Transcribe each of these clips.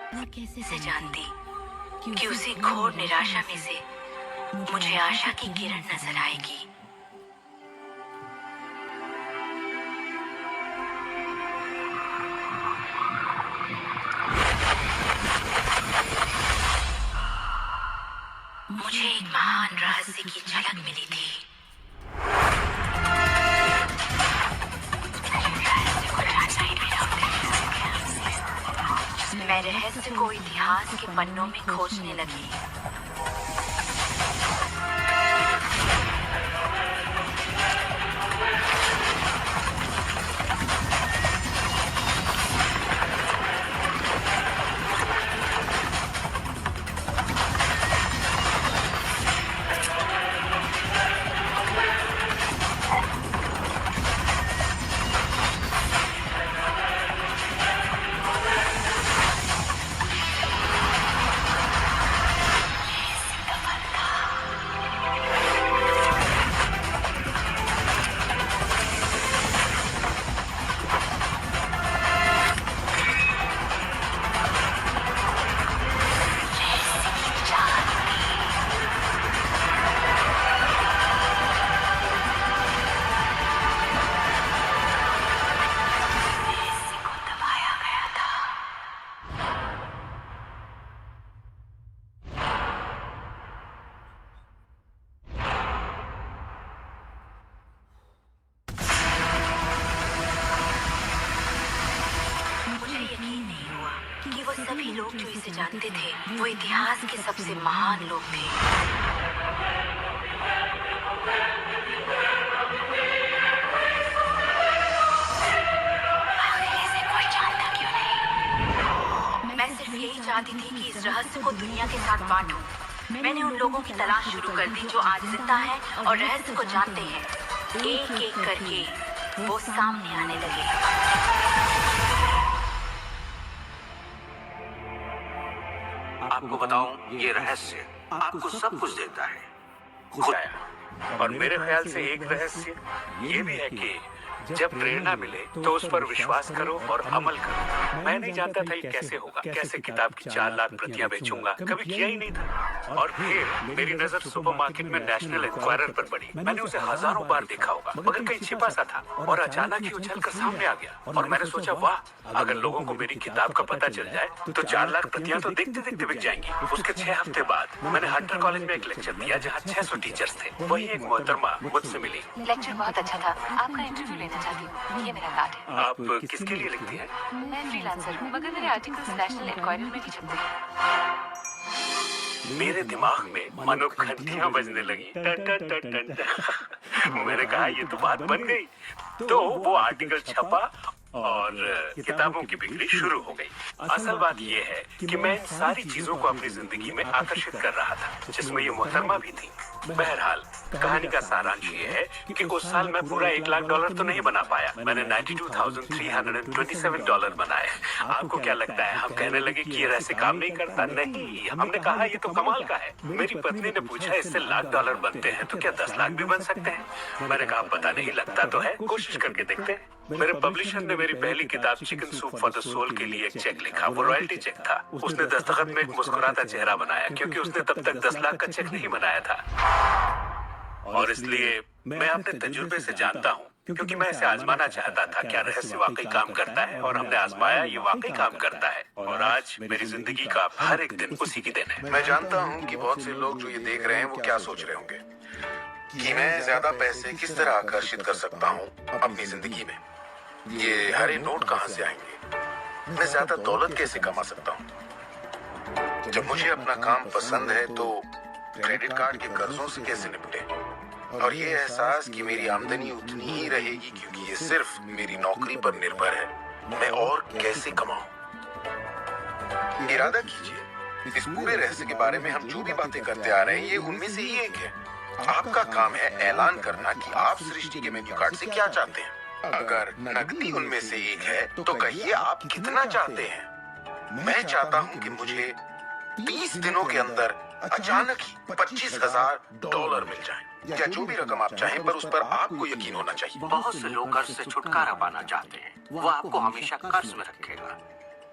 से जानती कि उसी घोर निराशा में से मुझे आशा की किरण नजर आएगी। मुझे एक महान रहस्य की झलक मिली थी। मैं रहस्य को इतिहास के पन्नों में खोजने लगी। कि वो सभी लोग जो इसे जानते थे वो इतिहास के सबसे महान लोग थे। आखिर इसे कोई जानता क्यों नहीं? मैं सिर्फ यही चाहती थी कि इस रहस्य को दुनिया के साथ बांटूं। मैंने उन लोगों की तलाश शुरू कर दी जो आज जिंदा हैं और रहस्य को जानते हैं। एक एक करके वो सामने आने लगे। आपको बताऊं, ये रहस्य आपको सब कुछ देता है। खुदाया। और मेरे ख्याल से एक रहस्य ये भी है कि जब प्रेरणा मिले तो उस पर विश्वास करो और अमल करो। मैं नहीं जानता था ये कैसे होगा, कैसे किताब की 4 लाख प्रतियां बेचूंगा, कभी किया ही नहीं था। और फिर मेरी नजर सुपरमार्केट में नेशनल इंक्वायरर पर पड़ी। मैंने उसे हजारों बार देखा होगा, मगर कहीं छिपा सा था और अचानक ही उछल कर सामने आ गया। और मैंने सोचा, वाह, अगर लोगों को मेरी किताब का पता चल जाए तो 4 लाख प्रतियां तो देखते देखते बिक जाएंगी। उसके 6 हफ्ते बाद मैंने हंटर कॉलेज में एक लेक्चर दिया जहाँ 600 टीचर्स थे। वही एक मोहतरमा मुझसे मिली। लेक्चर बहुत अच्छा था, आपका इंटरव्यू लेना चाहती हूँ। ये मेरा कार्ड है। आप किसके लिए लिखती हैं? मैं फ्रीलांसर हूँ, मगर मेरे आर्टिकल्स नेशनल इंक्वायरर में भी छपते हैं। मेरे दिमाग में मानो घंटियां बजने लगी। टन टन टन टन टन। मैंने कहा, ये तो बात बन गई। तो वो आर्टिकल छपा और किताबों की बिक्री शुरू हो गई। असल बात यह है कि मैं इन सारी चीजों को अपनी जिंदगी में आकर्षित कर रहा था, जिसमें ये मोहतरमा भी थी। बहरहाल, कहानी का सारांश ये है कि उस साल मैं पूरा $1 लाख तो नहीं बना पाया। मैंने $92,327 बनाए। आपको क्या लगता है, हम कहने लगे कि ये रहस्य काम नहीं करता? नहीं, हमने कहा ये तो कमाल का है। मेरी पत्नी ने पूछा, इससे $1,00,000 बनते हैं तो क्या 10 लाख भी बन सकते हैं? मैंने कहा, पता नहीं, लगता तो है, कोशिश करके देखते हैं। मेरे पब्लिशर ने मेरी पहली किताब chicken soup for the soul के लिए एक चेक लिखा। वो रॉयल्टी चेक था। उसने दस्तखत में एक मुस्कुराता चेहरा बनाया, क्योंकि उसने तब तक 10 लाख का चेक नहीं बनाया था। और इसलिए मैं अपने तजुर्बे से जानता हूँ, क्योंकि मैं इसे आजमाना चाहता था, क्या रहस्य वाकई काम करता है। और हमने आजमाया, ये वाकई काम करता है। और आज मेरी जिंदगी का हर एक दिन उसी की दिन है। मैं जानता हूँ कि बहुत से लोग जो ये देख रहे हैं वो क्या सोच रहे होंगे कि मैं ज्यादा पैसे किस तरह आकर्षित कर सकता हूँ अपनी जिंदगी में। ये हरे नोट कहाँ से आएंगे? मैं ज्यादा दौलत कैसे कमा सकता हूँ? जब मुझे अपना काम पसंद है तो क्रेडिट कार्ड के कर्जों से कैसे निपटे? और ये एहसास कि मेरी आमदनी उतनी ही रहेगी क्योंकि ये सिर्फ मेरी नौकरी पर निर्भर है, मैं और कैसे कमाऊं? इरादा कीजिए, इस पूरे रहस्य के बारे में हम जो भी बातें करते आ रहे हैं, ये उनमें से ही एक है। आपका काम है ऐलान करना कि आप सृष्टि के मेन्यू कार्ड से क्या चाहते हैं। अगर नकदी उनमें से एक है तो कहिए आप कितना चाहते हैं। मैं चाहता हूं कि मुझे 30 दिनों के अंदर अचानक ही $25,000 मिल जाए, या जो भी रकम आप चाहें, पर उस पर आपको यकीन होना चाहिए। बहुत से लोग कर्ज से छुटकारा पाना चाहते हैं। वो आपको हमेशा कर्ज में रखेगा।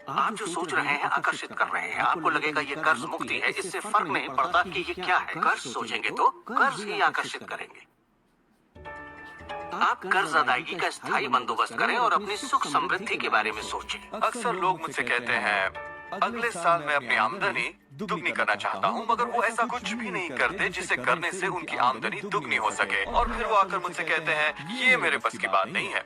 आप जो सोच रहे हैं आकर्षित कर रहे हैं। आपको लगेगा ये कर्ज मुक्ति है, इससे फर्क नहीं पड़ता कि ये क्या है। कर्ज सोचेंगे तो कर्ज ही आकर्षित करेंगे। आप कर्ज अदायगी का स्थायी बंदोबस्त करें और अपनी सुख समृद्धि के बारे में सोचें। अक्सर लोग मुझसे कहते हैं अगले साल मैं अपनी आमदनी दुगनी करना चाहता हूँ, मगर वो ऐसा कुछ भी नहीं करते जिसे करने से उनकी आमदनी दुगनी हो सके। और फिर वो आकर मुझसे कहते हैं ये मेरे बस की बात नहीं है।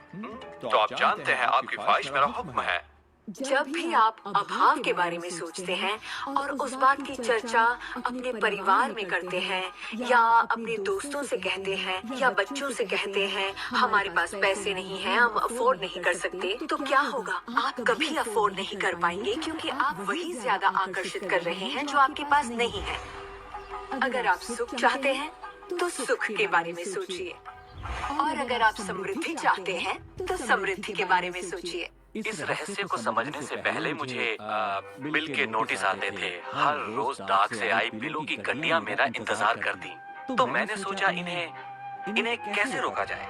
तो आप जानते हैं आपकी ख्वाहिश मेरा हुक्म है। जब भी आप अभाव के बारे में सोचते हैं और उस बात की चर्चा अपने परिवार में करते हैं या अपने दोस्तों से कहते हैं या बच्चों से कहते हैं हमारे पास पैसे नहीं हैं, हम अफोर्ड नहीं कर सकते, तो क्या होगा? आप कभी अफोर्ड नहीं कर पाएंगे क्योंकि आप वही ज्यादा आकर्षित कर रहे हैं जो आपके पास नहीं है। अगर आप सुख चाहते हैं तो सुख के बारे में सोचिए, और अगर आप समृद्धि चाहते हैं तो समृद्धि के बारे में सोचिए। इस रहस्य को समझने से पहले मुझे बिल के नोटिस आते थे। हर रोज डाक से आई बिलों की गड्डियां मेरा इंतजार करती। तो मैंने सोचा इन्हें कैसे रोका जाए।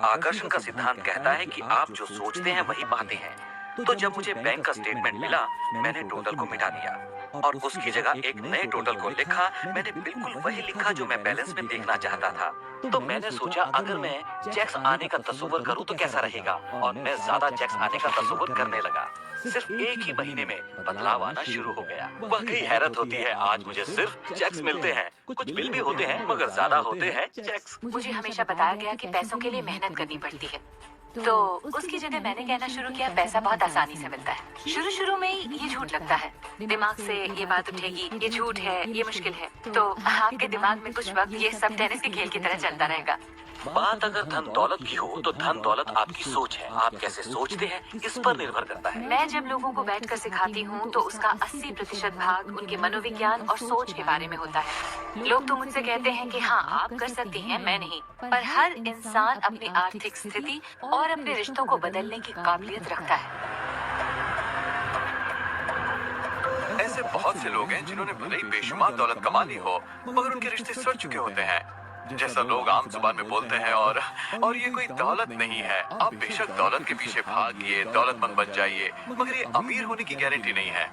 आकर्षण का सिद्धांत कहता है कि आप जो सोचते हैं वही पाते हैं। तो जब मुझे बैंक का स्टेटमेंट मिला, मैंने टोटल को मिटा दिया और उसकी जगह एक नए टोटल को लिखा। मैंने बिल्कुल वही लिखा जो मैं बैलेंस में देखना चाहता था। तो मैंने सोचा अगर मैं चेक्स आने का तस्वीर करूं तो कैसा रहेगा, और मैं ज्यादा चेक्स आने का तस्वीर करने लगा। सिर्फ एक ही महीने में बदलाव आना शुरू हो गया। वाकई हैरत होती है, आज मुझे सिर्फ चेक्स मिलते हैं। कुछ बिल भी होते हैं मगर ज्यादा होते हैं चेक्स। मुझे हमेशा बताया गया कि पैसों के लिए मेहनत करनी पड़ती है, तो उसकी जगह मैंने कहना शुरू किया पैसा बहुत आसानी से मिलता है। शुरू शुरू में ये झूठ लगता है, दिमाग से ये बात उठेगी ये झूठ है, ये मुश्किल है, तो आपके दिमाग में कुछ वक्त ये सब टेनिस के खेल की तरह चलता रहेगा। बात अगर धन दौलत की हो तो धन दौलत आपकी सोच है। आप कैसे सोचते हैं इस पर निर्भर करता है। मैं जब लोगों को बैठकर सिखाती हूँ तो उसका 80% भाग उनके मनोविज्ञान और सोच के बारे में होता है। लोग तो मुझसे कहते हैं कि हाँ आप कर सकती हैं, मैं नहीं, पर हर इंसान अपनी आर्थिक स्थिति और अपने रिश्तों को बदलने की काबिलियत रखता है। ऐसे बहुत से लोग हैं जिन्होंने भले ही बेशुमार दौलत कमा ली हो मगर उनके रिश्ते सड़ चुके होते हैं, जैसा लोग आम जुबान में बोलते हैं। और ये कोई दौलत नहीं है। आप बेशक दौलत के पीछे भागिए, दौलतमंद बन जाइए, मगर ये अमीर होने की गारंटी नहीं है।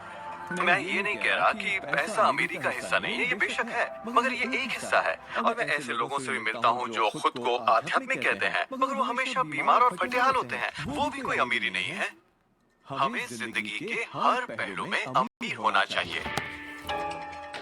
मैं ये नहीं कह रहा कि पैसा अमीरी का हिस्सा नहीं है, ये बेशक है, मगर ये एक हिस्सा है। और मैं ऐसे लोगों से भी मिलता हूँ जो खुद को आध्यात्मिक कहते हैं मगर वो हमेशा बीमार और फटेहाल होते हैं। वो भी कोई अमीरी नहीं है। हमें जिंदगी के हर पहलू में अमीर होना चाहिए।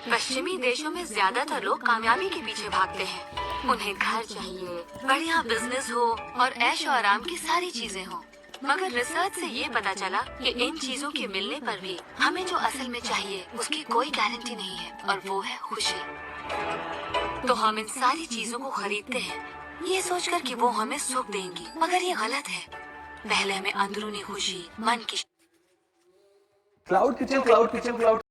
पश्चिमी देशों में ज्यादातर लोग कामयाबी के पीछे भागते हैं। उन्हें घर चाहिए, बढ़िया बिजनेस हो और ऐश और आराम की सारी चीजें हो। मगर रिसर्च से ये पता चला कि इन चीजों के मिलने पर भी हमें जो असल में चाहिए उसकी कोई गारंटी नहीं है, और वो है खुशी। तो हम इन सारी चीजों को खरीदते हैं ये सोचकर कि वो हमें सुख देंगी, मगर ये गलत है। पहले हमें अंदरूनी खुशी, मन की क्लाउड किचन